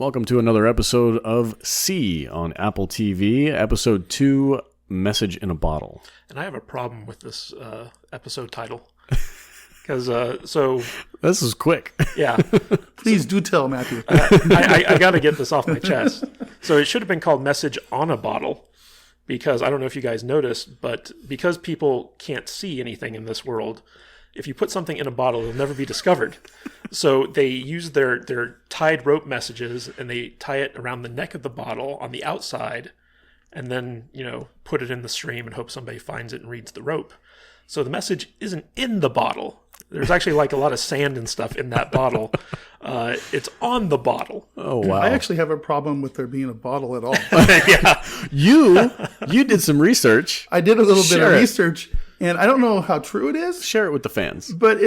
Welcome to another episode of C on Apple TV, episode 2, Message in a Bottle. And I have a problem with this episode title. Because, This is quick. Yeah. Please do tell, Matthew. I got to get this off my chest. So it should have been called Message on a Bottle. Because I don't know if you guys noticed, but because people can't see anything in this world, if you put something in a bottle, it'll never be discovered. So they use their tied rope messages and they tie it around the neck of the bottle on the outside and then, put it in the stream and hope somebody finds it and reads the rope. So the message isn't in the bottle. There's actually like a lot of sand and stuff in that bottle. It's on the bottle. Oh, wow. I actually have a problem with there being a bottle at all. Yeah. You did some research. I did a little bit of Share it. research, and I don't know how true it is, Share it with the fans. but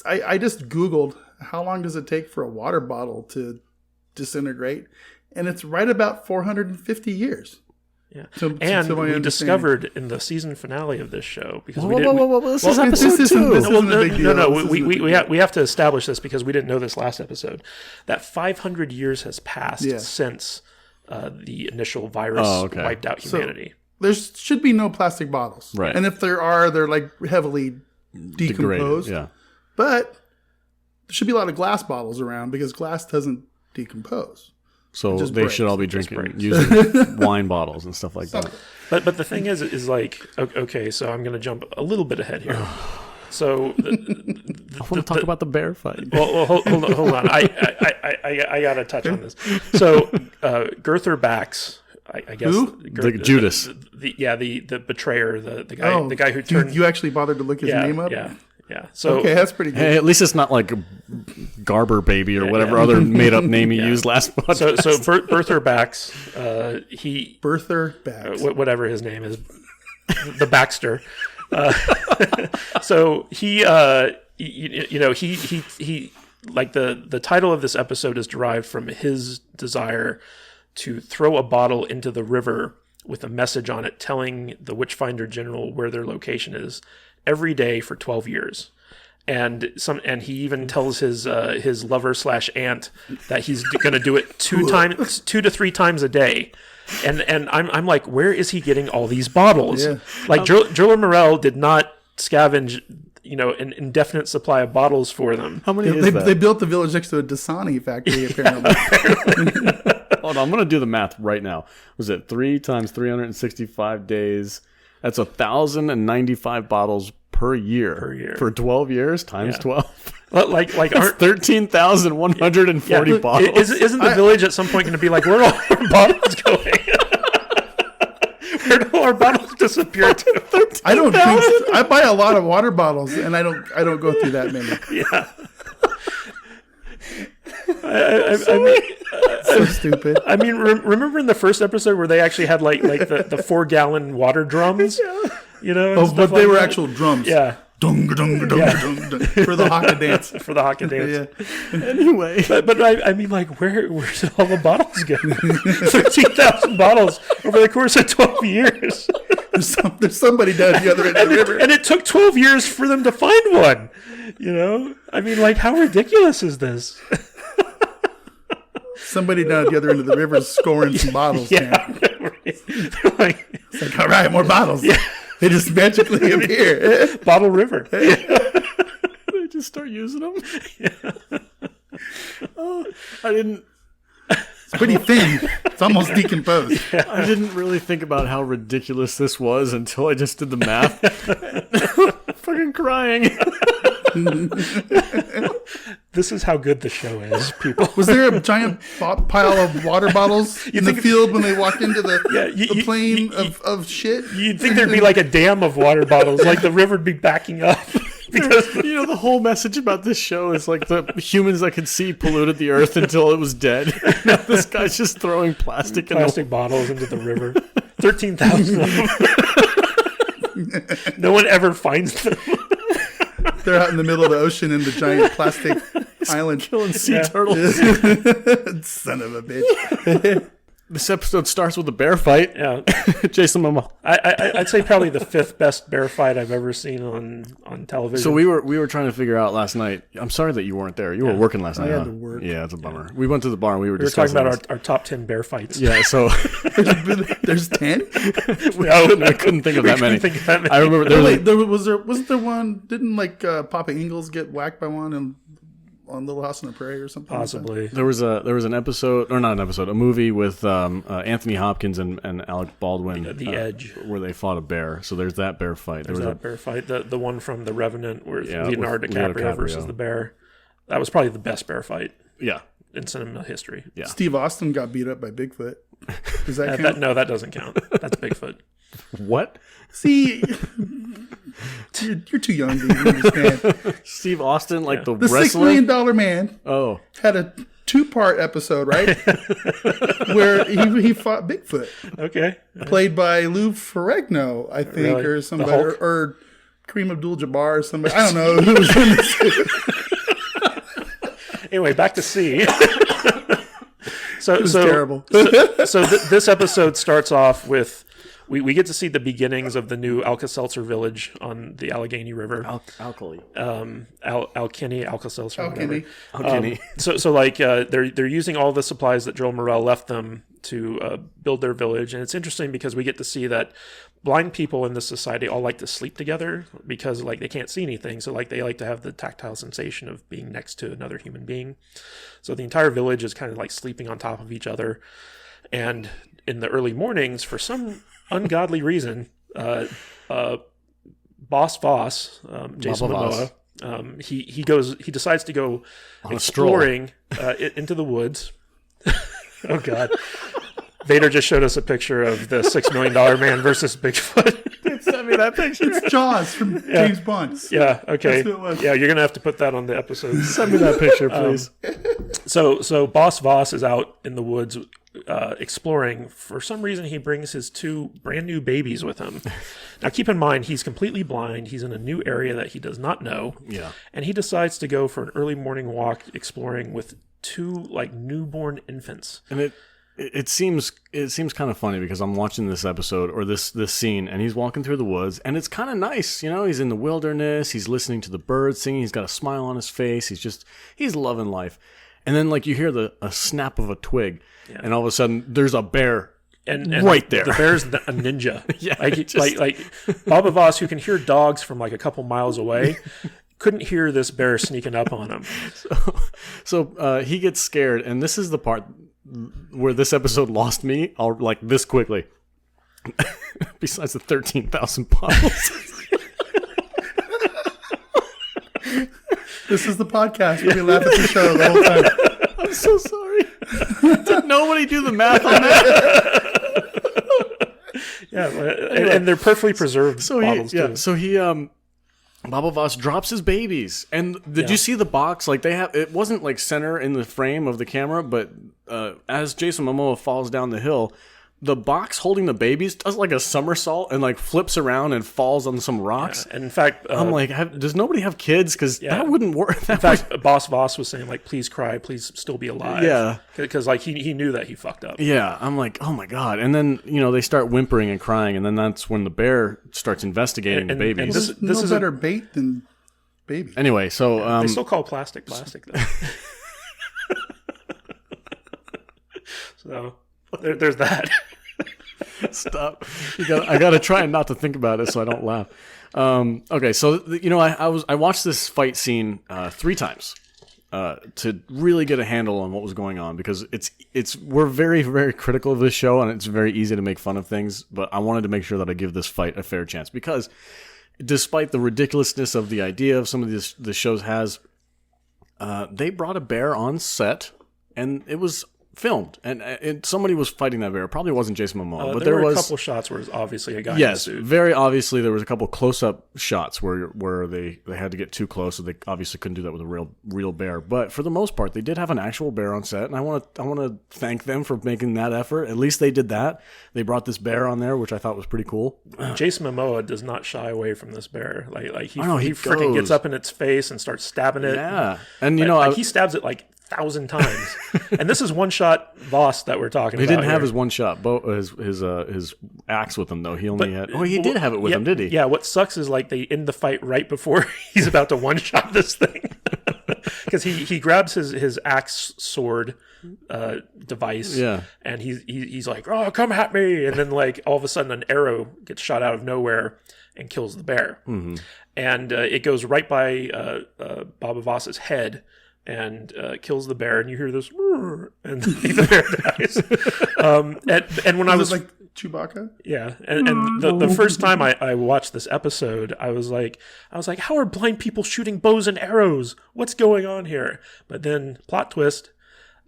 I just Googled how long does it take for a water bottle to disintegrate, and it's right about 450 years. Yeah. To And my we understanding. discovered in the season finale of this show, because we Whoa, didn't... whoa, whoa, whoa, this is Well, episode this 2. isn't a big deal. No. This isn't a big We deal. have to establish this because we didn't know this last episode. That 500 years has passed Yeah. since the initial virus wiped out humanity. There should be no plastic bottles, Right. And if there are, they're like heavily decomposed. Yeah. But there should be a lot of glass bottles around because glass doesn't decompose. So just they breaks. should all be It just drinking, breaks. using wine bottles and stuff like that. But the thing is like, okay, so I'm going to jump a little bit ahead here. So I want to talk about the bear fight. well, hold on. I got to touch on this. So Gerther Bax, I guess Who? Judas. The betrayer, the guy Oh, the guy who turned You actually bothered to look his name up? Yeah. So Okay, that's pretty good. Hey, at least it's not like Garber Baby or whatever other made-up name he used last podcast. so Berther Bax, he Berther Bax. whatever his name is, the Baxter. So he like the title of this episode is derived from his desire to throw a bottle into the river with a message on it telling the Witchfinder General where their location is every day for 12 years. And he even tells his lover / aunt that he's going to do it 2 to 3 times a day. And I'm like, where is he getting all these bottles? Yeah. Like Driller Morel did not scavenge, an indefinite supply of bottles for them. How many is They that? built the village next to a Dasani factory, apparently. Hold on, I'm going to do the math right now. Was it 3 times 365 days? That's 1,095 bottles per year. For 12 years times 12. Like That's aren't 13,140 bottles. Isn't the village at some point going to be like, where are all our bottles going? Where do all our bottles disappear to? I don't think I buy a lot of water bottles, and I don't go through that many. Yeah. I mean, So stupid. I mean, remember in the first episode where they actually had like the 4-gallon water drums, and Oh, stuff but they like were that? actual drums. Yeah, Dung, dung, dung, dung, dung, for the haka dance. for the hockey dance. Yeah. Anyway. But I mean, like, where did all the bottles go? 13,000 bottles over the course of 12 years, There's somebody down the other end of the river. and it took 12 years for them to find one. I mean, like, how ridiculous is this? Somebody down at the other end of the river is scoring some bottles. Yeah, Man. they're like, It's like, all right, more bottles. They just magically appear. Bottle River. They just start using them. I didn't. It's pretty thin. It's almost decomposed. I didn't really think about how ridiculous this was until I just did the math. Fucking crying. This is how good the show is, people. Was there a giant pile of water bottles in the field when they walked into the plane of shit? You'd think there'd be like a dam of water bottles, like the river would be backing up. Because The whole message about this show is like the humans that could see polluted the earth until it was dead. Now this guy's just throwing plastic in plastic bottles into the river. 13,000 of them. No one ever finds them. They're out in the middle of the ocean in the giant plastic island. killing sea turtles. Son of a bitch. This episode starts with a bear fight. Yeah, Jason Momoa. I'd say probably the 5th best bear fight I've ever seen on television. So we were trying to figure out last night. I'm sorry that you weren't there. You were working last night. had huh? to work. Yeah, it's a bummer. We went to the bar and we were talking discussing about our top 10 bear fights. Yeah, so There's 10. I couldn't think of that many. Think of that many. I remember there was like, Wasn't there one? Didn't Papa Ingalls get whacked by one on Little House on the Prairie or something? Possibly. there was an episode, or not an episode, a movie with Anthony Hopkins and Alec Baldwin. The Edge. where they fought a bear. So there's that bear fight. There's that bear fight. The one from The Revenant where Leonardo with Leonardo DiCaprio versus the bear. That was probably the best bear fight Yeah. in cinema history. Yeah. Steve Austin got beat up by Bigfoot. Does that count? No, that doesn't count. That's Bigfoot. What? See, you're too young to understand. Steve Austin, like the The $6 wrestler? million man Oh. had a 2-part episode, right? Where he fought Bigfoot, Okay. played by Lou Ferrigno, I think, Really? or The somebody, Hulk? or Kareem Abdul-Jabbar or somebody. I don't know who was in this. Anyway, back to C. So terrible. This episode starts off with we get to see the beginnings of the new Alka-Seltzer village on the Allegheny River. Alkali. Alkeny, Alka-Seltzer. Alkeny. Alkali. They're using all the supplies that Joel Morrell left them to build their village, and it's interesting because we get to see that blind people in this society all like to sleep together because they can't see anything, so they like to have the tactile sensation of being next to another human being. So the entire village is kind of sleeping on top of each other, and in the early mornings, for some ungodly reason, Boss Voss, Jason Baba Momoa, he decides to go On a stroll. exploring into the woods. Oh God. Vader just showed us a picture of the $6 million man versus Bigfoot. Send me that picture. It's Jaws from James Bond. Yeah, okay. That's who it was. Yeah, you're going to have to put that on the episode. Send me that picture, please. So Boss Voss is out in the woods exploring. For some reason, he brings his 2 brand new babies with him. Now, keep in mind, he's completely blind. He's in a new area that he does not know. Yeah. And he decides to go for an early morning walk exploring with 2 newborn infants. And it seems kind of funny because I'm watching this episode or this scene, and he's walking through the woods, and it's kind of nice, he's in the wilderness, he's listening to the birds singing, he's got a smile on his face, he's loving life, and then you hear a snap of a twig, and all of a sudden there's a bear And right there. The bear's a ninja. Yeah, like Baba Voss, who can hear dogs from a couple miles away, couldn't hear this bear sneaking up on him. So he gets scared, and this is the part where this episode lost me. This quickly. Besides the 13,000 bottles. This is the podcast where we laugh at the show the whole time. I'm so sorry. Did nobody do the math on that? Yeah, and they're perfectly preserved bottles too. So he Baba Voss drops his babies, and did you see the box? It wasn't center in the frame of the camera, but as Jason Momoa falls down the hill, the box holding the babies does a somersault and flips around and falls on some rocks. And in fact, I'm does nobody have kids? Because that wouldn't work. In fact, Boss Voss was saying please cry, please still be alive. Yeah, because he knew that he fucked up. Yeah, I'm oh my God. And then they start whimpering and crying, and then that's when the bear starts investigating the babies. And This this is better bait than baby. Anyway, so they still call plastic though. So there's that. Stop. I got to try not to think about it so I don't laugh. Okay, so I watched this fight scene 3 times to really get a handle on what was going on, because we're very, very critical of this show, and it's very easy to make fun of things, but I wanted to make sure that I give this fight a fair chance, because despite the ridiculousness of the idea of some of the shows they brought a bear on set, and it was filmed, and somebody was fighting that bear. It probably wasn't Jason Momoa, but there was a couple shots where it was obviously a guy in a yes, suit. very obviously there was a couple close-up shots where they had to get too close, so they obviously couldn't do that with a real bear. But for the most part, they did have an actual bear on set, and I want to thank them for making that effort. At least they did that. They brought this bear on there, which I thought was pretty cool. Jason Momoa does not shy away from this bear. He he freaking goes. gets up in its face and starts stabbing it. Yeah, and he stabs it 1,000 times. And this is one-shot Voss that we're talking He about. didn't have here. his one shot, his axe with him though. He only had. Oh, he did have it with him, did he? Yeah. What sucks is like they end the fight right before he's about to one-shot this thing, because he grabs his axe sword device. Yeah. And he's like, oh, come at me, and then like all of a sudden an arrow gets shot out of nowhere and kills the bear, and it goes right by Baba Voss's head. And kills the bear, and you hear this, and the bear dies. And when I was like Chewbacca, yeah, and the first time I watched this episode, I was like, how are blind people shooting bows and arrows? What's going on here? But then plot twist,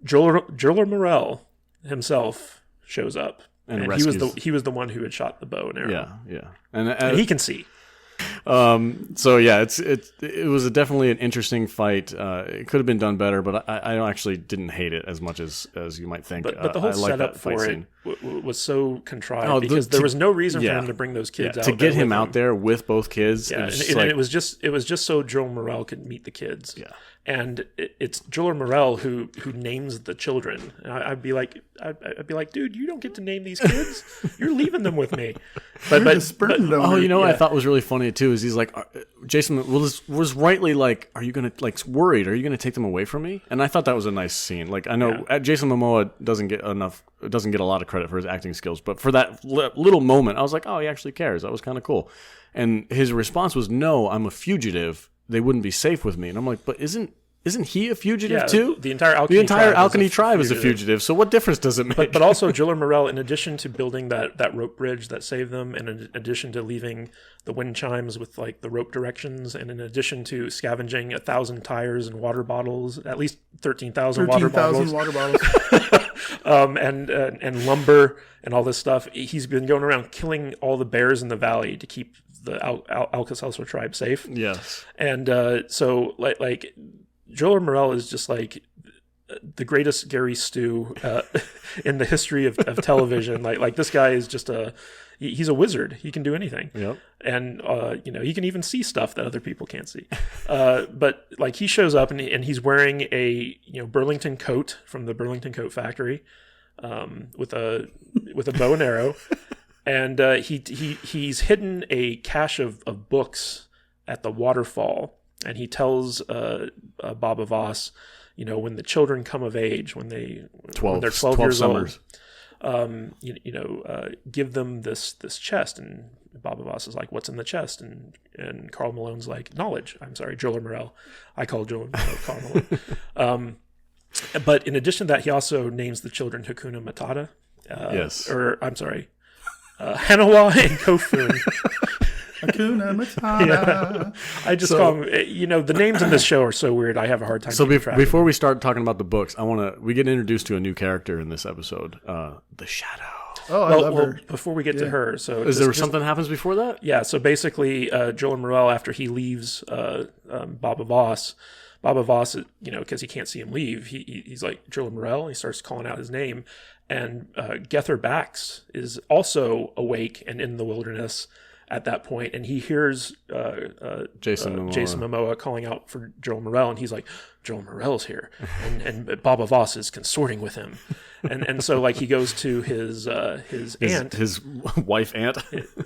Joel Morel himself shows up, and he was the one who had shot the bow and arrow. Yeah. And he can see. So yeah, it was definitely an interesting fight. It could have been done better, but I actually didn't hate it as much as you might think. But the whole setup for it was so contrived because there was no reason for him to bring those kids out to get him out him. there with both kids. Yeah, and it was just so Joel Morel could meet the kids. Yeah. And it's Joel Morel who names the children. And I'd be like, dude, you don't get to name these kids. You're leaving them with me. But what I thought was really funny too is he's like, Jason was rightly like, are you gonna worried? Are you gonna take them away from me? And I thought that was a nice scene. Like I know Jason Momoa doesn't get a lot of credit for his acting skills, but for that little moment, I was like, oh, he actually cares. That was kind of cool. And his response was, no, I'm a fugitive. They wouldn't be safe with me. And I'm like, but isn't he a fugitive too? The entire Alkeny tribe is a fugitive. So what difference does it make? But also Joel Morel, in addition to building that rope bridge that saved them, and in addition to leaving the wind chimes with like the rope directions, and in addition to scavenging 1,000 tires and water bottles, at least 13,000 water bottles. And lumber and all this stuff, he's been going around killing all the bears in the valley to keep the Alka-Seltzer tribe safe. Yes. And so like Joel Morel is just like the greatest Gary Stu in the history of television. Like this guy is just he's a wizard. He can do anything. Yep. And he can even see stuff that other people can't see. But like he shows up and he's wearing a Burlington coat from the Burlington Coat Factory, with a bow and arrow, and he's hidden a cache of books at the waterfall, and he tells Baba Voss, when the children come of age, when they're 12 years summers. old, give them this chest. And Baba Voss is like, what's in the chest? And Carl Malone's like, knowledge. I'm sorry, Joel Morel. I call Joel Morel Carl Malone. But in addition to that, he also names the children Hakuna Matata. Yes. Or, I'm sorry, Hanawa and Kofun. Hakuna Matata. Yeah. I just call them, the names in this show are so weird. I have a hard time. So before we start talking about the books, we get introduced to a new character in this episode, the Shadow. Oh, I love her. Before we get to her, so is there something happens before that? Yeah. So basically, Joel Morel, after he leaves Baba Voss, because he can't see him leave, he's like, Joel Morel, and he starts calling out his name, and Gether Bax is also awake and in the wilderness at that point, and he hears Jason Momoa calling out for Joel Morel, and he's like, Joel Morel's here, and Baba Voss is consorting with him, and so like he goes to his aunt, his wife aunt.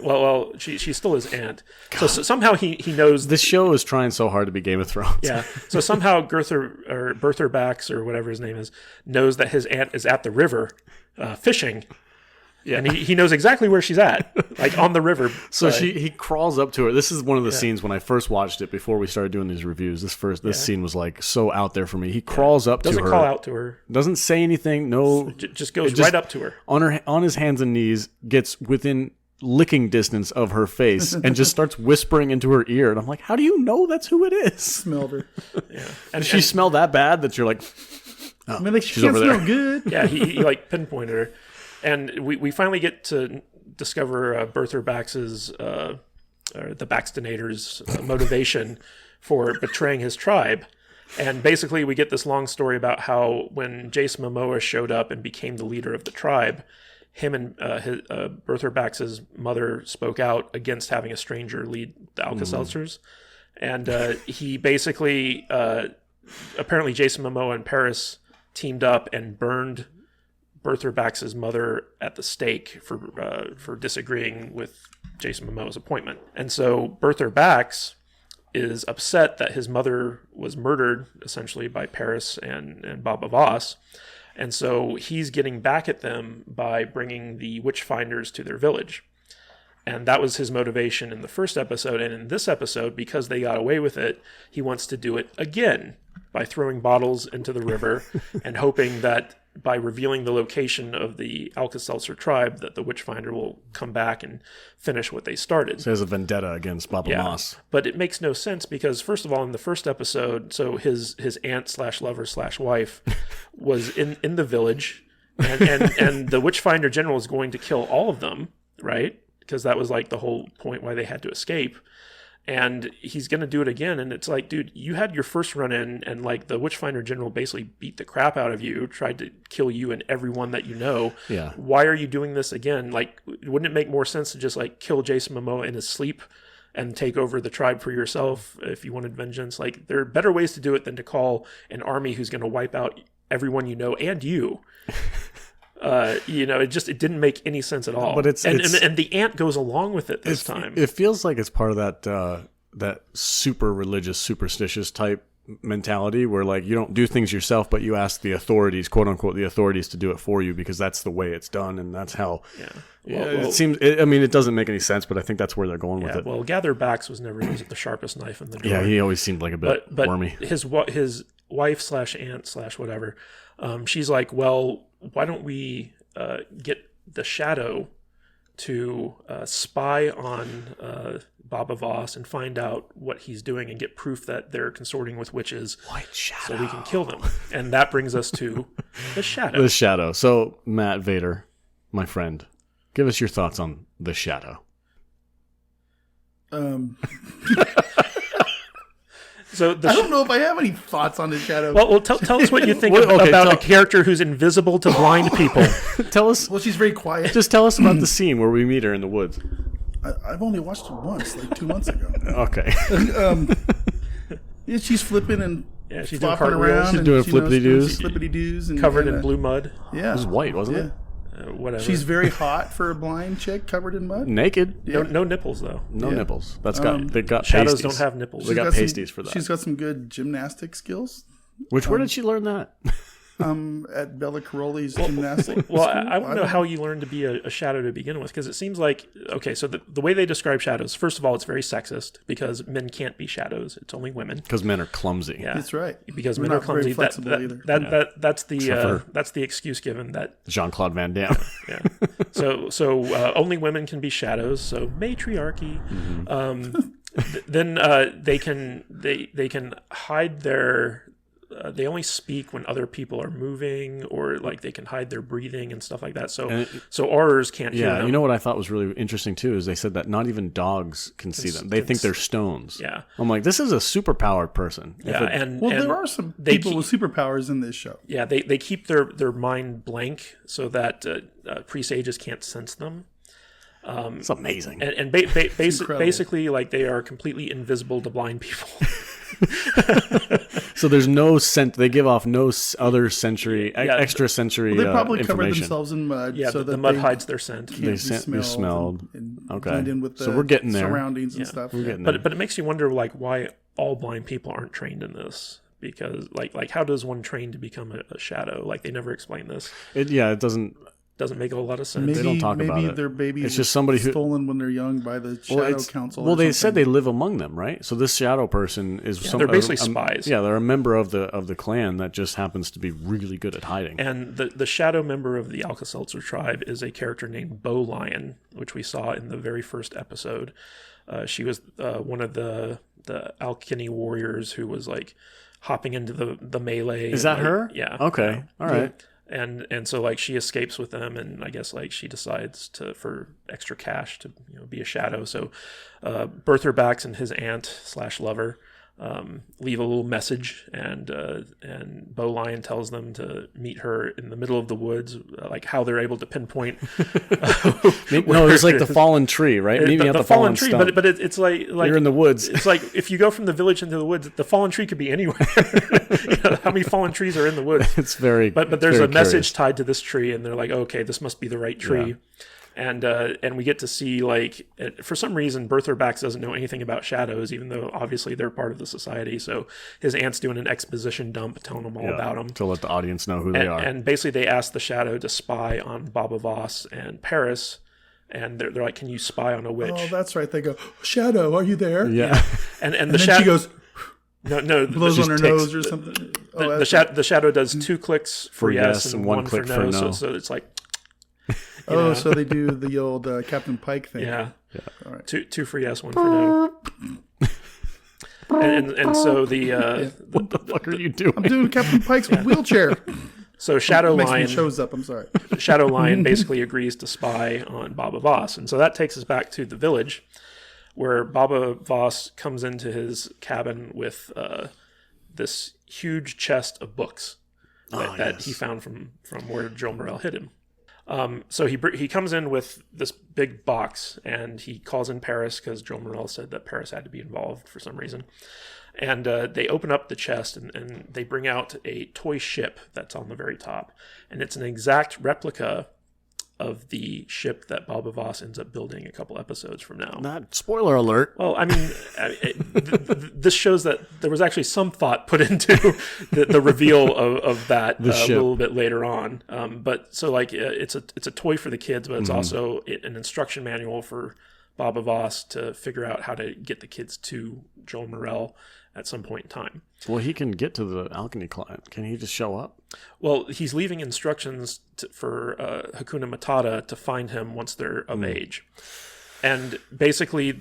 well, she's still his aunt. So somehow he knows this show is trying so hard to be Game of Thrones. Yeah. So somehow Berther Bax, or whatever his name is, knows that his aunt is at the river fishing. Yeah. And he knows exactly where she's at, like on the river. So he crawls up to her. This is one of the scenes when I first watched it before we started doing these reviews. This scene was like so out there for me. He crawls up to her. Doesn't call out to her. Doesn't say anything. No. Just goes right up to her. On his hands and knees, gets within licking distance of her face and just starts whispering into her ear. And I'm like, how do you know that's who it is? Smelled her. Yeah. And she smelled that bad that you're like, I mean, like, she can't smell good. Yeah, he like pinpointed her. And we finally get to discover Berther Bax's, or the Baxtonator's motivation for betraying his tribe. And basically we get this long story about how when Jason Momoa showed up and became the leader of the tribe, him and Berther Bax's mother spoke out against having a stranger lead the Alka-Seltzers. And he basically apparently Jason Momoa and Paris teamed up and burned Bertha Bax's mother at the stake for disagreeing with Jason Momoa's appointment. And so Bertha Bax is upset that his mother was murdered, essentially, by Paris and Baba Voss. And so he's getting back at them by bringing the Witchfinders to their village. And that was his motivation in the first episode. And in this episode, because they got away with it, he wants to do it again by throwing bottles into the river and hoping that by revealing the location of the Alka-Seltzer tribe, that the Witchfinder will come back and finish what they started. So he has a vendetta against Baba Moss. But it makes no sense because, first of all, in the first episode, so his aunt/lover/wife was in the village, and the Witchfinder General is going to kill all of them, right? Because that was like the whole point why they had to escape. And he's going to do it again. And it's like, dude, you had your first run in and like the Witchfinder General basically beat the crap out of you, tried to kill you and everyone that you know. Yeah. Why are you doing this again? Like, wouldn't it make more sense to just like kill Jason Momoa in his sleep and take over the tribe for yourself if you wanted vengeance? Like, there are better ways to do it than to call an army who's going to wipe out everyone you know and you. It didn't make any sense at all. But and the aunt goes along with it this time. It feels like it's part of that super religious, superstitious type mentality where like you don't do things yourself, but you ask the authorities, quote unquote, the authorities to do it for you because that's the way it's done, and that's how. Yeah. It seems. It doesn't make any sense, but I think that's where they're going with it. Well, Gather Bax was never the sharpest knife in the drawer. Yeah, he always seemed like a bit wormy. His wife/aunt/whatever, she's like, well, why don't we get the Shadow to spy on Baba Voss and find out what he's doing and get proof that they're consorting with witches. White Shadow. So we can kill them. And that brings us to the Shadow. The Shadow. So, Matt Vader, my friend, give us your thoughts on the Shadow. So I don't know if I have any thoughts on the Shadow. Well, tell us what you think about a character who's invisible to blind people. Tell us. Well, she's very quiet. Just tell us about the scene where we meet her in the woods. I've only watched it once, like 2 months ago. Okay. Yeah, she's flipping and she's doing flopping cartwheels. around. She's and, doing flippity-doos. Flippity-doos. And, Covered in blue mud. Yeah. It was white, wasn't Yeah. it? Whatever. She's very hot for a blind chick covered in mud. Naked. No nipples, though. No Yeah. nipples. They got Shadows pasties. don't have nipples. They got She's pasties for that. She's got some good gymnastic skills. Where did she learn that? At Bella Caroli's gymnastics. Well, I want to know how you learned to be a shadow to begin with, because it seems like, okay, so the way they describe shadows, first of all, it's very sexist, because men can't be shadows. It's only women. Because men are clumsy. Yeah. That's right. Because We're men are not very clumsy. flexible either. That's the for- excuse given that. Jean-Claude Van Damme. Yeah. So only women can be shadows. So matriarchy. Then they can hide their. They only speak when other people are moving, or like they can hide their breathing and stuff like that. So aurors can't hear Yeah, them. you know what I thought was really interesting too is they said that not even dogs can see them. They think they're stones. Yeah. I'm like, this is a superpowered person. Yeah, and Well, there are some people with superpowers in this show. Yeah, they keep their mind blank so that presages can't sense them. it's amazing. And basically, like, they are completely invisible to blind people. So there's no scent. They give off no other sensory, extra sensory They probably covered information. themselves in mud. Yeah, so the that mud they hides their scent. can't They be smelled. and Okay. blend in with the So we're getting there. surroundings and stuff. We're getting there. But it makes you wonder, like, why all blind people aren't trained in this. Because, like how does one train to become a shadow? Like, they never explain this. It Doesn't make a whole lot of sense. Maybe, They don't talk about maybe it. their babies It's just somebody who- stolen when they're young by the Shadow Council. Well, or they said something. they live among them, right? So this shadow person is they're basically spies. Yeah, they're a member of the clan that just happens to be really good at hiding. And the shadow member of the Alka-Seltzer tribe is a character named Bow Lion, which we saw in the very first episode. She was one of the Alkini warriors who was like hopping into the melee. Is that her? Yeah. Okay. All right. And so like she escapes with them, and I guess like she decides for extra cash to be a shadow. So Bertha Bax and his aunt/lover leave a little message, and Bo Lion tells them to meet her in the middle of the woods. Like how they're able to pinpoint. No, it's like the fallen tree, right? Meet me at the fallen tree, stump. but it's like you're in the woods. It's like if you go from the village into the woods, the fallen tree could be anywhere. How many fallen trees are in the woods? It's very, but there's very a message curious. tied to this tree, and they're like, okay, this must be the right tree. Yeah. And we get to see, like, for some reason, Bertha Bax doesn't know anything about shadows, even though obviously they're part of the society. So his aunt's doing an exposition dump, telling them all about them. To let the audience know who they are. And basically they ask the shadow to spy on Baba Voss and Paris. And they're like, can you spy on a witch? Oh, that's right. They go, Shadow, are you there? Yeah. And And the then shadow... she goes, No, blows on her ticks. nose or something. Oh, the shadow does 2 clicks for yes and 1 click for for no. no. So it's like... oh, so they do the old Captain Pike thing. Yeah. All right. Two for yes, 1 for no. and so What the fuck are you doing? I'm doing Captain Pike's wheelchair. so Shadow Makes me Lion shows up. I'm sorry. Shadow Lion basically agrees to spy on Baba Voss. And so that takes us back to the village, where Baba Voss comes into his cabin with this huge chest of books that he found from where Joe Morell hid him. So he comes in with this big box, and he calls in Paris because Joe Morell said that Paris had to be involved for some reason. And they open up the chest, and they bring out a toy ship that's on the very top. And it's an exact replica of the ship that Baba Voss ends up building a couple episodes from now. Not spoiler alert. Well, I mean, this shows that there was actually some thought put into the reveal of that a ship. little bit later on. But so like it's a toy for the kids, but it's also an instruction manual for Baba Voss to figure out how to get the kids to Joel Morell at some point in time. Well, he can get to the Alchemy client. Can he just show up? Well, he's leaving instructions for Hakuna Matata to find him once they're of age. And basically,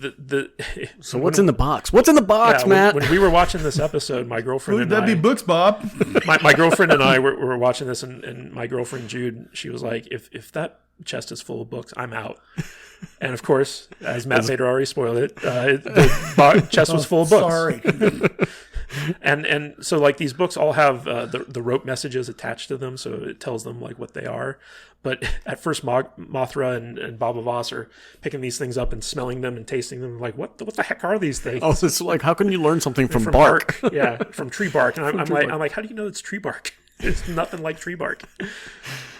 So what's in the box? What's in the box, Matt? When we were watching this episode, my girlfriend Would and that I... be books, Bob? my girlfriend and I were watching this, and my girlfriend Jude, she was like, if that chest is full of books, I'm out. And of course, as Matt Vader already spoiled it, the chest was full of books. Sorry. And so like these books all have the rope messages attached to them, so it tells them like what they are. But at first, Mothra and Baba Voss are picking these things up and smelling them and tasting them. Like, what the heck are these things? Oh, it's like, how can you learn something from bark? Yeah, from tree bark. And I'm like, how do you know it's tree bark? It's nothing like tree bark.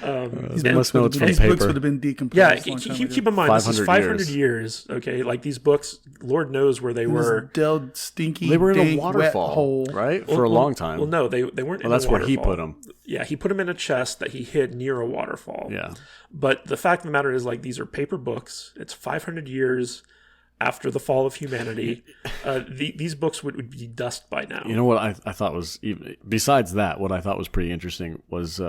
These must know it's from These books paper. would have been decomposed. Yeah, a long time ago. keep in mind, this is 500 500 years. Okay, like these books, Lord knows where they were. This dead, stinky, They were in a dank, wet waterfall, hole. right? For a long time. Well, no, they weren't. Well, that's where he put them. Yeah, he put them in a chest that he hid near a waterfall. Yeah. But the fact of the matter is, like, these are paper books. It's 500 years after the fall of humanity. These books would be dust by now. You know what I thought was, even, besides that, what I thought was pretty interesting was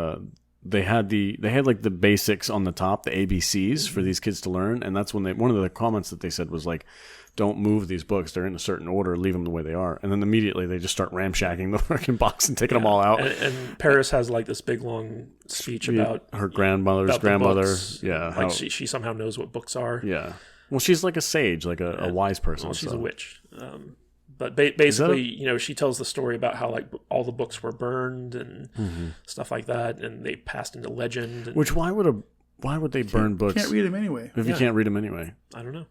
they had like the basics on the top, the ABCs for these kids to learn, and that's when one of the comments that they said was like, don't move these books, they're in a certain order, leave them the way they are. And then immediately they just start ramshacking the freaking box and taking them all out. And Paris has like this big long speech about her grandmother's about the grandmother. books. Yeah. Like she somehow knows what books are. Yeah. Well, she's like a sage, like a wise person. Well, she's so. a witch. But basically, she tells the story about how like all the books were burned and stuff like that, and they passed into legend. And, Which why would they burn books Can't read them anyway. if you can't read them anyway? I don't know.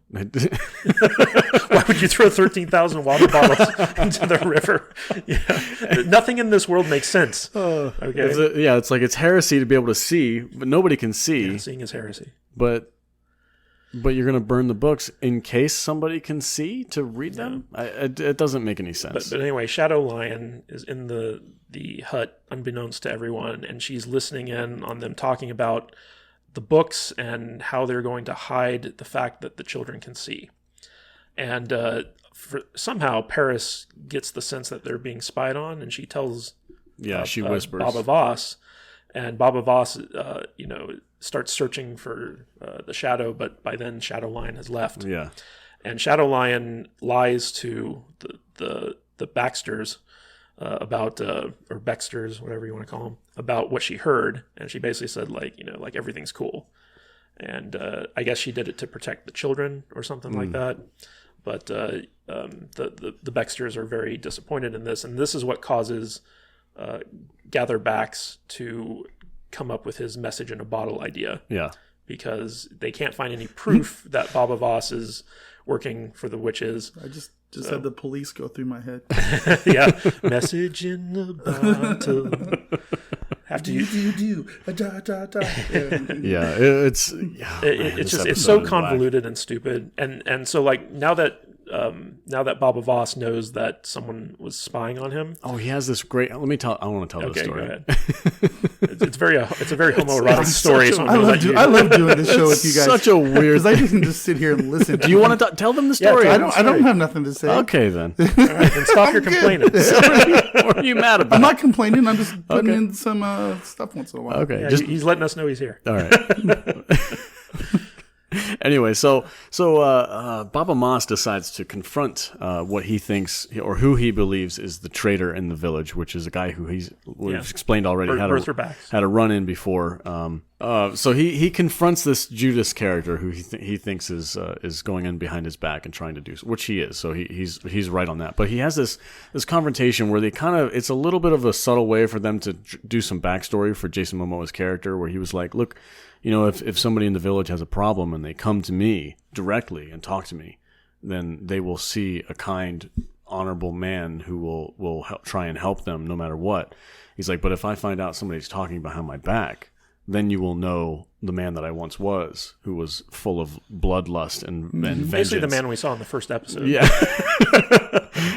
Why would you throw 13,000 water bottles into the river? Yeah. Nothing in this world makes sense. Okay, It's like it's heresy to be able to see, but nobody can see. seeing is heresy. But you're going to burn the books in case somebody can see to read them? It doesn't make any sense. But anyway, Shadow Lion is in the hut, unbeknownst to everyone, and she's listening in on them talking about the books and how they're going to hide the fact that the children can see. And somehow Paris gets the sense that they're being spied on, and she tells she whispers. Baba Voss, and Baba Voss, starts searching for the Shadow, but by then Shadow Lion has left. Yeah. And Shadow Lion lies to the Baxters about, or Bexters, whatever you want to call them, about what she heard. And she basically said, like everything's cool. And I guess she did it to protect the children or something like that. But the Bexters are very disappointed in this, and this is what causes Gatherbacks to come up with his message in a bottle idea. Yeah. Because they can't find any proof that Baba Voss is working for the witches. I just had the police go through my head. Yeah. Message in the bottle. Have to Yeah, it's so convoluted and stupid. And so like now that Baba Voss knows that someone was spying on him. Oh, he has this great. I want to tell the story. Go ahead. It's a very homoerotic story. I love doing this show with you guys. Such a weird. Because I can just sit here and listen. Do you want to tell them the story? I don't have nothing to say. Okay then. All right, then stop your complaining. What are you mad about? I'm not complaining. I'm just putting in some stuff once in a while. Okay, Yeah, he's letting us know he's here. All right. Anyway, so Baba Moss decides to confront what he thinks or who he believes is the traitor in the village, which is a guy who we've explained already had a run-in before. So he confronts this Judas character who he thinks is going in behind his back and trying to do, which he is. So he's right on that. But he has this confrontation where it's a little bit of a subtle way for them to do some backstory for Jason Momoa's character, where he was like, look, if somebody in the village has a problem and they come to me directly and talk to me, then they will see a kind, honorable man who will try and help them no matter what. He's like, but if I find out somebody's talking behind my back, then you will know the man that I once was, who was full of bloodlust and vengeance. Basically the man we saw in the first episode. Yeah.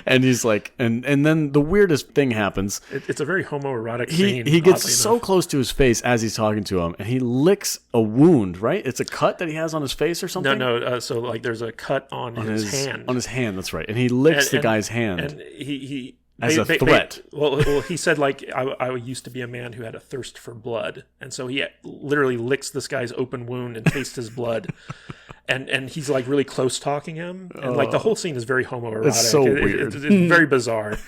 And he's like, and then the weirdest thing happens. It's a very homoerotic scene. He gets so close to his face as he's talking to him, and he licks a wound, right? It's a cut that he has on his face or something? No. So like there's a cut on his hand. On his hand, that's right. And he licks the guy's hand. And he as a threat. Well, he said, like, I used to be a man who had a thirst for blood. And so he literally licks this guy's open wound and tastes his blood. And he's, like, really close talking him. And, like, the whole scene is very homoerotic. It's so weird. It's very bizarre,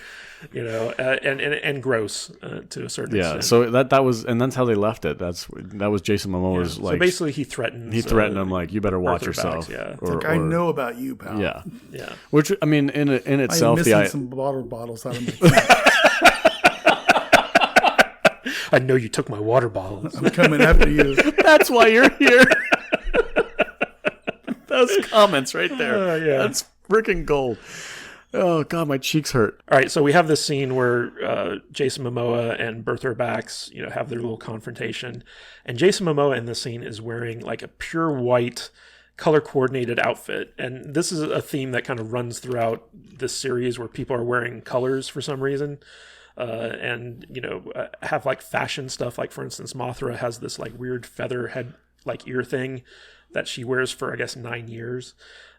and gross to a certain extent. Yeah, so that was, and that's how they left it. That was Jason Momoa's, like... So basically he threatened him, like, you better watch yourself. Yeah. I know about you, pal. Yeah. Yeah. Which, I mean, in itself... I'm missing some water bottles out of my I know you took my water bottles. I'm coming after you. That's why you're here. Those comments right there. Yeah. That's freaking gold. Oh, God, my cheeks hurt. All right, so we have this scene where Jason Momoa and Bertha Bax, have their little confrontation. And Jason Momoa in this scene is wearing like a pure white, color-coordinated outfit. And this is a theme that kind of runs throughout this series where people are wearing colors for some reason. And have like fashion stuff. Like, for instance, Mothra has this like weird feather head, like ear thing that she wears for, I guess, 9 years.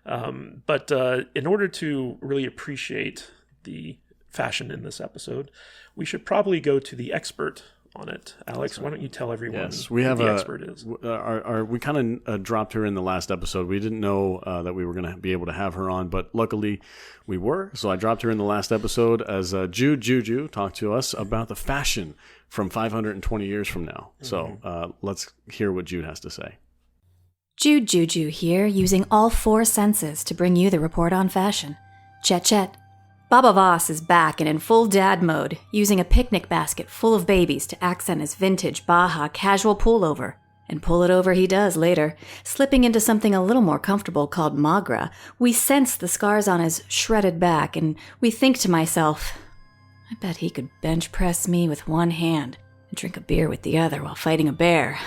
But in order to really appreciate the fashion in this episode, we should probably go to the expert on it. Alex, why don't you tell everyone we have who the expert is? We kind of dropped her in the last episode. We didn't know that we were going to be able to have her on, but luckily we were. So I dropped her in the last episode as Juju talked to us about the fashion from 520 years from now. Mm-hmm. So let's hear what Jude has to say. Juju here, using all 4 senses to bring you the report on fashion. Chet. Baba Voss is back and in full dad mode, using a picnic basket full of babies to accent his vintage Baja casual pullover. And pull it over he does later, slipping into something a little more comfortable called Magra. We sense the scars on his shredded back, and we think to myself, I bet he could bench press me with one hand and drink a beer with the other while fighting a bear.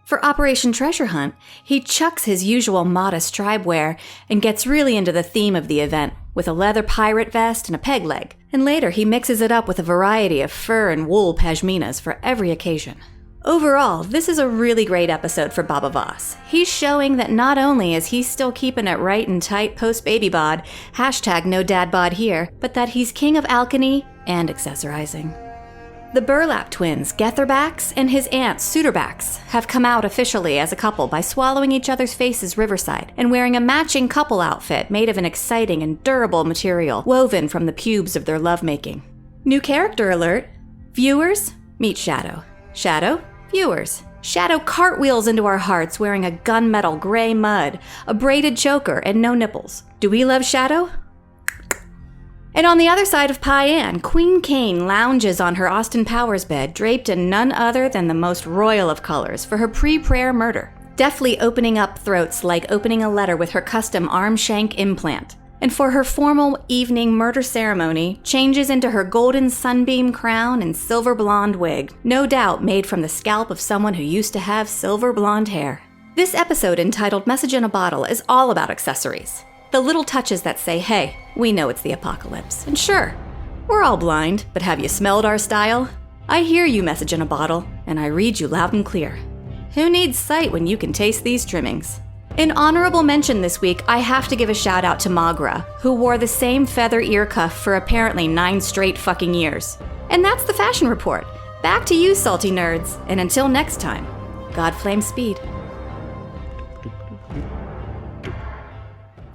For Operation Treasure Hunt, he chucks his usual modest tribe wear and gets really into the theme of the event with a leather pirate vest and a peg leg. And later he mixes it up with a variety of fur and wool pashminas for every occasion. Overall, this is a really great episode for Baba Voss. He's showing that not only is he still keeping it right and tight post-baby bod, #NoDadBod here, but that he's king of alchemy and accessorizing. The Burlap twins, Getherbacks, and his aunt, Suiterbacks, have come out officially as a couple by swallowing each other's faces riverside and wearing a matching couple outfit made of an exciting and durable material woven from the pubes of their lovemaking. New character alert. Viewers, meet Shadow. Shadow, viewers. Shadow cartwheels into our hearts wearing a gunmetal gray mud, a braided choker, and no nipples. Do we love Shadow? And on the other side of Payan, Queen Kane lounges on her Austin Powers bed, draped in none other than the most royal of colors for her pre-prayer murder, deftly opening up throats like opening a letter with her custom arm shank implant. And for her formal evening murder ceremony, changes into her golden sunbeam crown and silver blonde wig, no doubt made from the scalp of someone who used to have silver blonde hair. This episode, entitled Message in a Bottle, is all about accessories. The little touches that say, hey, we know it's the apocalypse. And sure, we're all blind, but have you smelled our style? I hear you, Message in a Bottle, and I read you loud and clear. Who needs sight when you can taste these trimmings? In honorable mention this week, I have to give a shout out to Magra, who wore the same feather ear cuff for apparently 9 straight fucking years. And that's the Fashion Report. Back to you, salty nerds. And until next time, Godflame speed.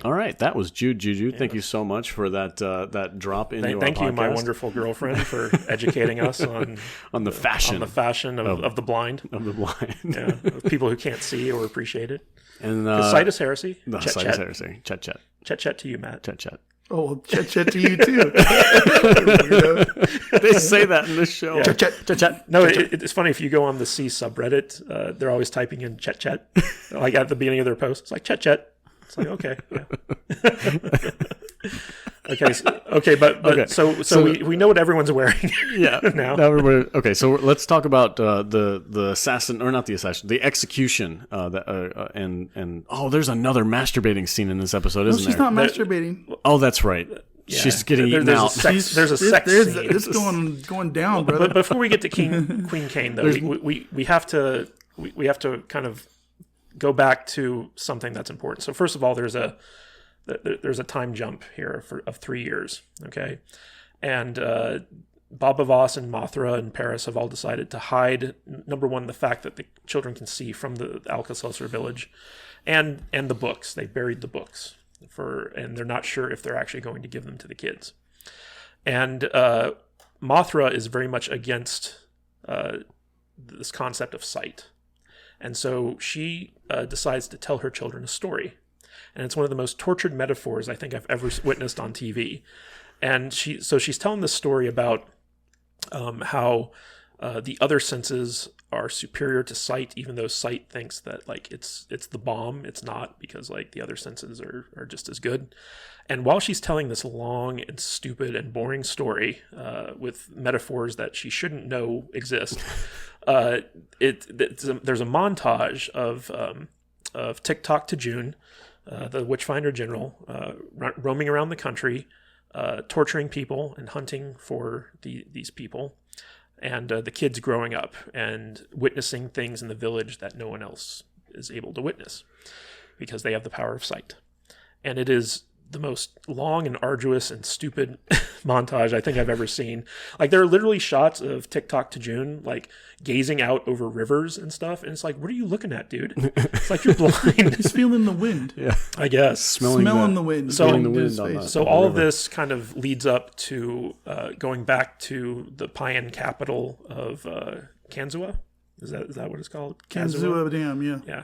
All right, that was Juju. Thank you so much for that drop in your podcast. Thank you, my wonderful girlfriend, for educating us on the fashion of the blind. Of the blind. Yeah, of people who can't see or appreciate it. And Sightus heresy. Sightus heresy. Chet. Chet to you, Matt. Chet. Oh, chet to you too. They say that in this show. Yeah. Chet. No, it's funny if you go on the C subreddit, they're always typing in Chet, like at the beginning of their post. It's like Chet. It's like, okay, yeah. okay, but so we know what everyone's wearing. Yeah. now everybody. Okay, so let's talk about the assassin, or not the assassin, the execution. And there's another masturbating scene in this episode, isn't there? She's not masturbating. Oh, that's right. Yeah. She's getting eaten out. There's a sex scene. It's going down, brother. But before we get to Queen Kane, though, we have to kind of go back to something that's important. So first of all, there's a time jump here of 3 years, okay? And Baba Voss and Mothra and Paris have all decided to hide, number one, the fact that the children can see from the Alka-Seltzer village, and the books. They buried the books, and they're not sure if they're actually going to give them to the kids. And Mothra is very much against this concept of sight. And so she decides to tell her children a story. And it's one of the most tortured metaphors I think I've ever witnessed on TV. And she's telling this story about how the other senses are superior to sight, even though sight thinks that like it's the bomb. It's not, because like the other senses are just as good. And while she's telling this long and stupid and boring story with metaphors that she shouldn't know exist, there's a montage of TikTok to June, the Witchfinder General, roaming around the country, torturing people and hunting for these people, and the kids growing up and witnessing things in the village that no one else is able to witness because they have the power of sight. And it is the most long and arduous and stupid montage I think I've ever seen. Like, there are literally shots of TikTok to June, like, gazing out over rivers and stuff, and it's like, what are you looking at, dude? It's like you're blind. He's feeling the wind. Yeah, I guess. Smelling the wind. So, the wind so all of this kind of leads up to going back to the Payan capital of Kanzua. Is that what it's called? Kanzua Dam, yeah. Yeah.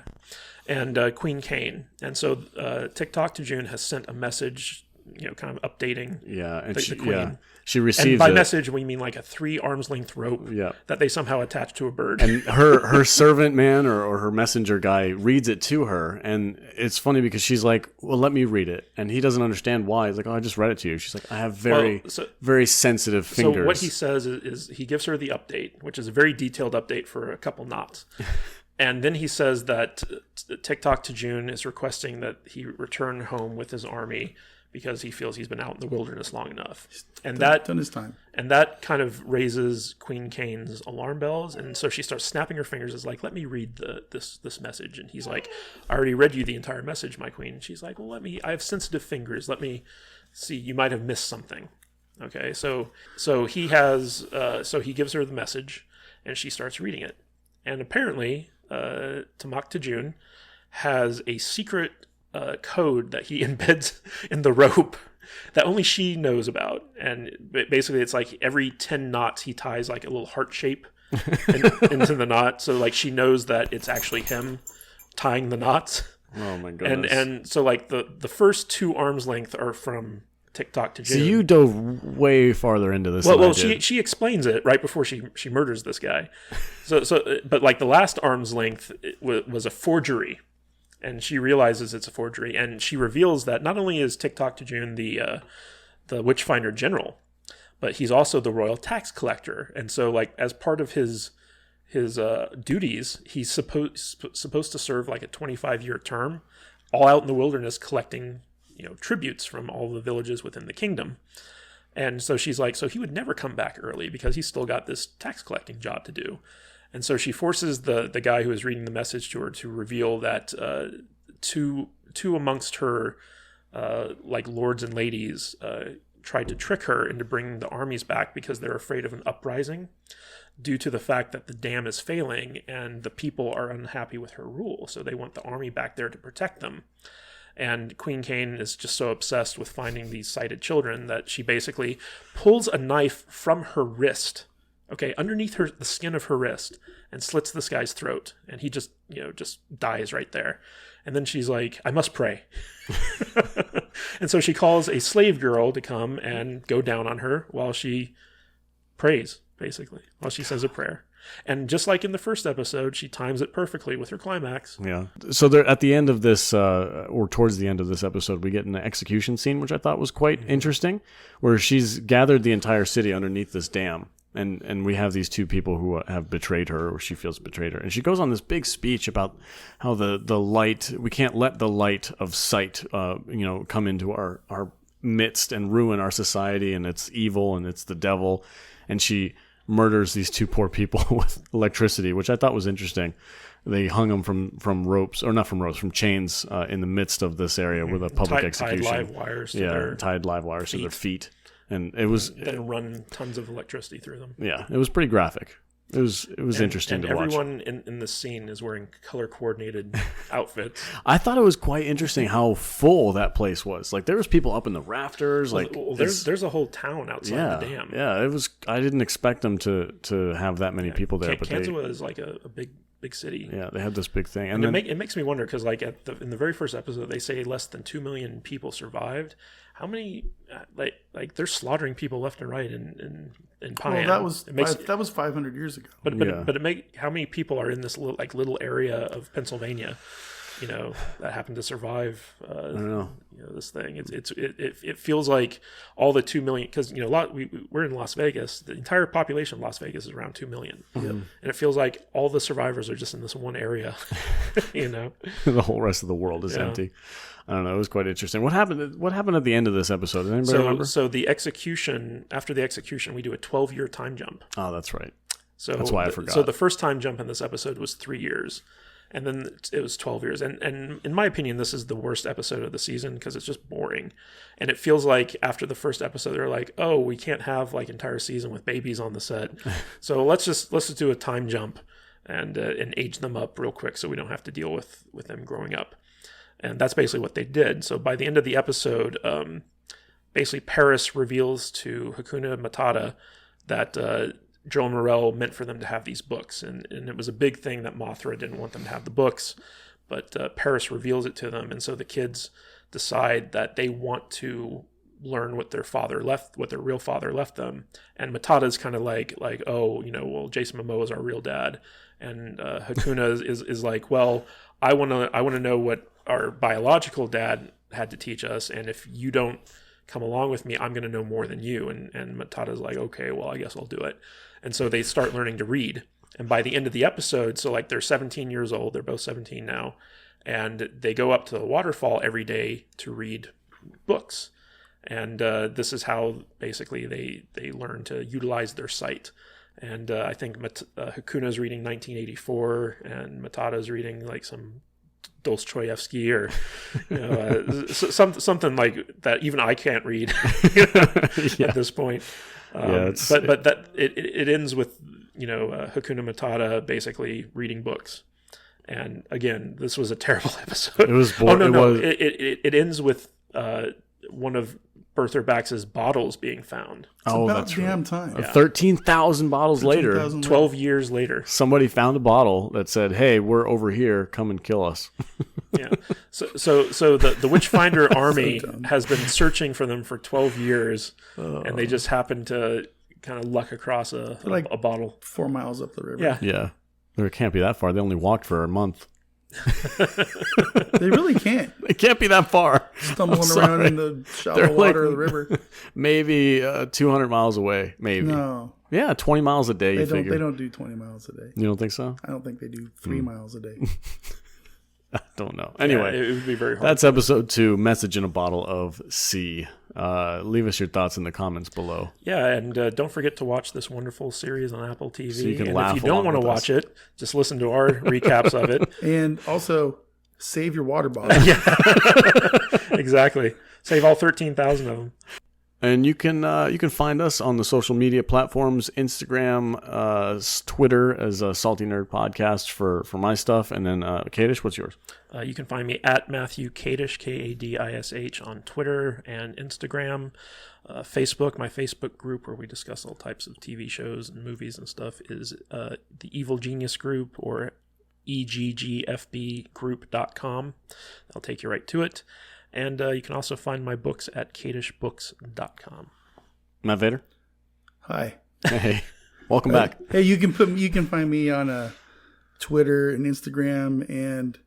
And Queen Kane. And so TikTok to June has sent a message, kind of updating the Queen. Yeah. She receives and by message, we mean like a 3 arms length rope that they somehow attach to a bird. And her servant man or her messenger guy reads it to her. And it's funny because she's like, well, let me read it. And he doesn't understand why. He's like, oh, I just read it to you. She's like, I have very sensitive fingers. So what he says is he gives her the update, which is a very detailed update for a couple knots. And then he says that TikTok to June is requesting that he return home with his army because he feels he's been out in the wilderness long enough. And done his time. And that kind of raises Queen Kane's alarm bells. And so she starts snapping her fingers, is like, let me read this message. And he's like, I already read you the entire message, my queen. And she's like, well, I have sensitive fingers. Let me see, you might have missed something. Okay, so he gives her the message and she starts reading it. And apparently, Tamak Tajun has a secret code that he embeds in the rope that only she knows about. And basically it's like every 10 knots he ties like a little heart shape into the knot. So like she knows that it's actually him tying the knots. Oh my goodness. And so like the first 2 arms length are from TikTok to June. So you dove way farther into this. Well, she explains it right before she murders this guy. But like the last arm's length was a forgery, and she realizes it's a forgery, and she reveals that not only is TikTok to June the Witchfinder General, but he's also the royal tax collector. And so like as part of his duties, he's supposed to serve like a 25-year term, all out in the wilderness collecting tributes from all the villages within the kingdom. And so she's like, so he would never come back early because he's still got this tax collecting job to do. And so she forces the guy who is reading the message to her to reveal that two amongst her like lords and ladies tried to trick her into bringing the armies back because they're afraid of an uprising due to the fact that the dam is failing and the people are unhappy with her rule. So they want the army back there to protect them. And Queen Kane is just so obsessed with finding these sighted children that she basically pulls a knife from her wrist, underneath the skin of her wrist, and slits this guy's throat. And he just dies right there. And then she's like, I must pray. And so she calls a slave girl to come and go down on her while she prays, basically, while she says a prayer. And just like in the first episode, she times it perfectly with her climax. Yeah. So there, at the end of this, or towards the end of this episode, we get an execution scene, which I thought was quite interesting, where she's gathered the entire city underneath this dam. And we have these 2 people who have betrayed her, or she feels betrayed her. And she goes on this big speech about how the light, we can't let the light of sight, come into our midst and ruin our society, and it's evil and it's the devil. And she murders these 2 poor people with electricity, which I thought was interesting. They hung them from ropes, or not from ropes, from chains in the midst of this area with a public execution. Tied live wires to their feet. And it was... Then run tons of electricity through them. Yeah, it was pretty graphic. It was interesting to watch. And everyone in this scene is wearing color-coordinated outfits. I thought it was quite interesting how full that place was. Like, there was people up in the rafters. There's a whole town outside the dam. Yeah, it was. I didn't expect them to have that many people there. But Kansas is like a big city. Yeah, they had this big thing. And then, it makes me wonder, because like in the very first episode, they say less than 2 million people survived. How many, like they're slaughtering people left and right in Pine. Well, that was 500 years ago. But how many people are in this little area of Pennsylvania, that happened to survive? I don't know. This thing. It feels like all the 2 million, because we're in Las Vegas. The entire population of Las Vegas is around 2 million, and it feels like all the survivors are just in this one area. The whole rest of the world is empty. I don't know. It was quite interesting. What happened at the end of this episode? Does anybody remember? So after the execution, we do a 12-year time jump. Oh, that's right. So that's why I forgot. So the first time jump in this episode was 3 years, and then it was 12 years. And in my opinion, this is the worst episode of the season because it's just boring. And it feels like after the first episode, they're like, oh, we can't have like entire season with babies on the set. So let's just do a time jump and age them up real quick so we don't have to deal with them growing up. And that's basically what they did. So by the end of the episode, basically Paris reveals to Hakuna Matata that Joel Morrell meant for them to have these books. And it was a big thing that Mothra didn't want them to have the books. But Paris reveals it to them. And so the kids decide that they want to learn what their real father left them. And Matata's kind of like, oh, well, Jason Momoa is our real dad. And Hakuna is like, well, I want to know what our biological dad had to teach us, and if you don't come along with me, I'm going to know more than you. And Matata's like, okay, well, I guess I'll do it. And so they start learning to read. And by the end of the episode, so like they're 17 years old, they're both 17 now, and they go up to the waterfall every day to read books. And this is how basically they learn to utilize their sight. And I think Hakuna's reading 1984, and Matata's reading like some Dostoevsky or something like that. Even I can't read at this point. But that it ends with Hakuna Matata basically reading books. And again, this was a terrible episode. It was boring. It ends with one of Bertha Bax's bottles being found. Oh, About that's damn right. time. 13,000 bottles later, 13,000 12 years later. somebody found a bottle that said, "Hey, we're over here. Come and kill us." Yeah. So the Witchfinder army has been searching for them for 12 years, and they just happened to kind of luck across a bottle. 4 miles up the river. Yeah. Yeah, it can't be that far. They only walked for a month. They really can't. It can't be that far. Stumbling around in the shallow They're water like- of the river. Maybe 200 miles away. Maybe. No. Yeah, 20 miles a day. They You figure? don't. They don't do 20 miles a day. You don't think so? I don't think they do 3 miles a day. Don't know. Anyway, Yeah, it would be very hard. that's episode 2. Message in a Bottle of C. Leave us your thoughts in the comments below. Yeah, and don't forget to watch this wonderful series on Apple TV. So you can and laugh if you don't along want to with watch us. it, just listen to our recaps of it. And also, save your water bottle. Exactly. Save all 13,000 of them. And you can find us on the social media platforms, Instagram, Twitter as a Salty Nerd Podcast for my stuff. And then, Kadish, what's yours? You can find me at Matthew Kadish, Kadish, on Twitter and Instagram. Facebook, my Facebook group where we discuss all types of TV shows and movies and stuff is the Evil Genius Group, or eggfbgroup.com. That'll take you right to it. And you can also find my books at kadishbooks.com. Matt Vader? Hi. Hey, welcome back. Hey, you can find me on Twitter and Instagram and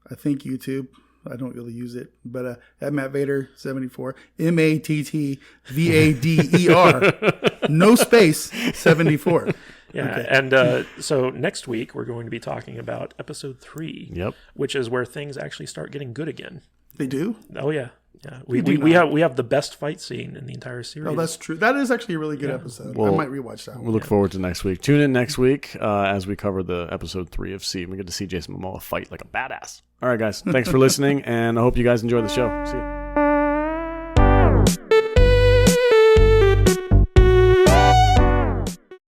I think YouTube. I don't really use it, but at Matt Vader 74, MATTVADER, no space 74. Yeah, Okay. and so next week we're going to be talking about episode 3, Yep. which is where things actually start getting good again. They do? Oh yeah, yeah. We do have the best fight scene in the entire series. Oh, that's true. That is actually a really good episode. Well, I might rewatch that We one. look forward to next week. Tune in next week as we cover the episode 3 of C. We get to see Jason Momoa fight like a badass. All right, guys. Thanks for listening, and I hope you guys enjoy the show. See you.